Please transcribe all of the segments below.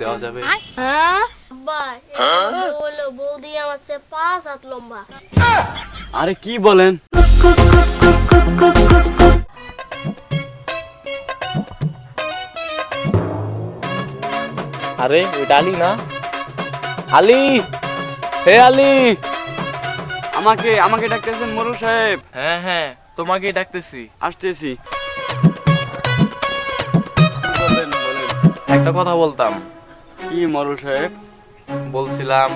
দেওয়া যাবে? হ্যাঁ আব্বা, বলো বৌদি আমার চেয়ে 5 হাত লম্বা। আরে কি বলেন? আরে ওইটা আলী না? আলী, হে আলী। আমাকে আমাকে ডাকতেছেন মোরল সাহেব? হ্যাঁ হ্যাঁ, তোমাকেই ডাকতেছি। আসতেছি। বলেন বলেন। একটা কথা বলতাম। কি মোরল সাহেব? বলছিলাম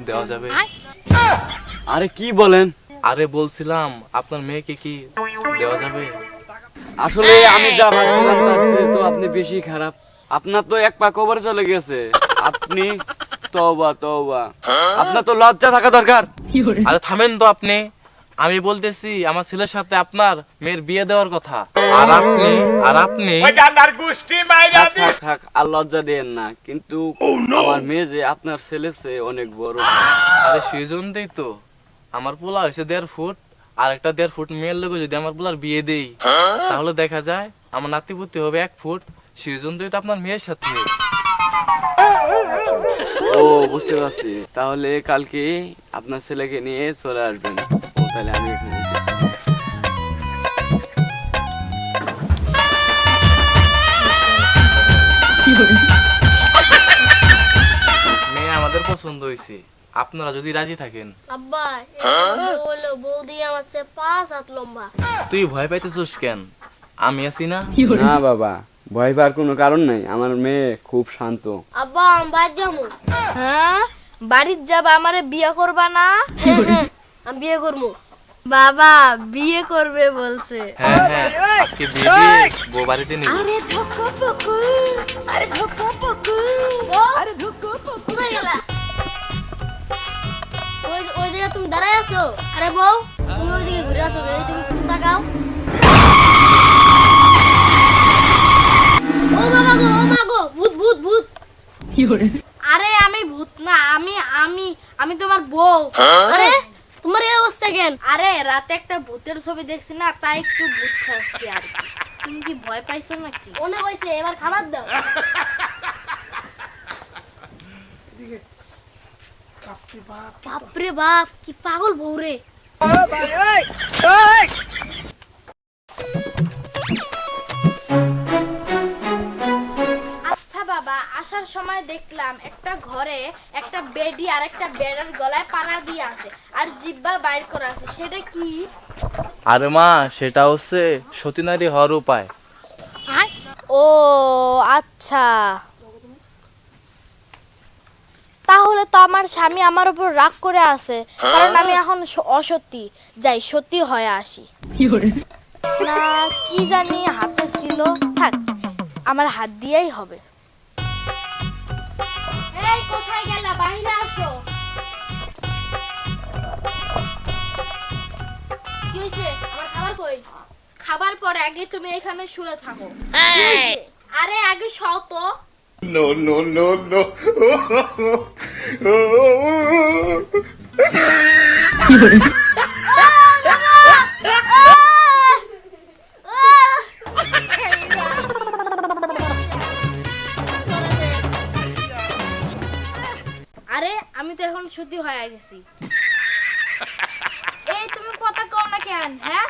দেওয়া যাবে? আরে কি বলেন? আরে বলছিলাম আপনার মেয়েকে কি দেওয়া যাবে? আসলে আমি যা ভাবছিলাম তার চেয়ে তো আপনি বেশি খারাপ। আপনার তো এক পা কবর চলে গেছে। আপনি তওবা তওবা, আপনার তো লজ্জা থাকা দরকার। আরে থামেন তো আপনি। আমি বলতেছি আমার ছেলের সাথে আপনার মেয়ের বিয়ে দেওয়ার কথা। আর আপনি থাক থাক থাক, আর লজ্জা দেন না। কিন্তু আমার মেয়ে যে আপনার ছেলে চেয়ে অনেক বড়। আরে সেই জন্যই তো আমার পোলা হয়েছে 1.5 ফুট, আর একটা 1.5 ফুট মেয়ের লোক যদি আমার পোলার বিয়ে দেই তাহলে দেখা যায় আমার নাতিপুতি হবে 1 ফুট। সেই জন্যই তো আপনার মেয়ের সাথে। ও বুঝতে পারছি। তাহলে কালকে আপনার ছেলেকে নিয়ে চলে আসবেন। ও তাহলে আমি এখানে মেয়ে আমাদের পছন্দ হয়েছে, আপনারা যদি রাজি থাকেন। আব্বা, বলো বৌদি আমার চেয়ে 5 হাত লম্বা। তুই ভয় পাইতেছিস কেন? আমি আছি না? না বাবা, ভয় পাওয়ার কোনো কারণ নাই। আমার মেয়ে খুব শান্ত। আব্বা আমি বাইর যাবো। হ্যাঁ বাড়ির যাবা, আমারে বিয়ে করবা না? হ্যাঁ হ্যাঁ, আমি বিয়ে করবো। বাবা বিয়ে করবে বলছে। হ্যাঁ হ্যাঁ, আজকে বিয়ে দিয়ে বউ বাড়িতে নিব। কোথায় গেলা? ওই জায়গায় তুমি দাঁড়ায় আছো? আরে বউ, তুমি ওইদিকে ঘুরে আসো। এই তুমি তাকাও। ও বাবা গো, ও মা গো, ভূত ভূত ভূত। আরে আমি ভূত না, আমি আমি আমি তোমার বউ। আরে তোমার এই অবস্থা কেন? আরে রাতে একটা ভূতের ছবি দেখছি না, তাই একটু ভূত ছাড়ছি আর কি। তুমি কি ভয় পাইছো নাকি? মনে হয়েছে এবার খাবার দাও। বাপরে বাপ, কি পাগল বউ রে। আচ্ছা বাবা, আসার সময় দেখলাম একটা ঘরে একটা বেডি আর একটা বেড়ার গলায় পাড়া দিয়ে আছে আর জিব্বা বাইর করা আছে, সেটা কি? আরে মা, সেটা হচ্ছে সতী নারী হওয়ার উপায়। ও আচ্ছা, তাহলে তো আমার স্বামী আমার উপর রাগ করে আছে, কারণ আমি এখন অসতী। যাই সতী হয়ে আসি। না কি জানি হাতে ছিল, থাক আমার হাত দিয়েই হবে। এই কোথায় গেলা? বাইরে আসো। কি হয়েছে? আমার খাবার কই? খাবার পরে আগে তুমি এখানে শুয়ে থাকো। কি হয়েছে? আরে আগে শও তো। No, no, no, no. আরে আমি তো এখন সতী হয়ে গেছি। এই তুমি কথা কও না কেন? হ্যাঁ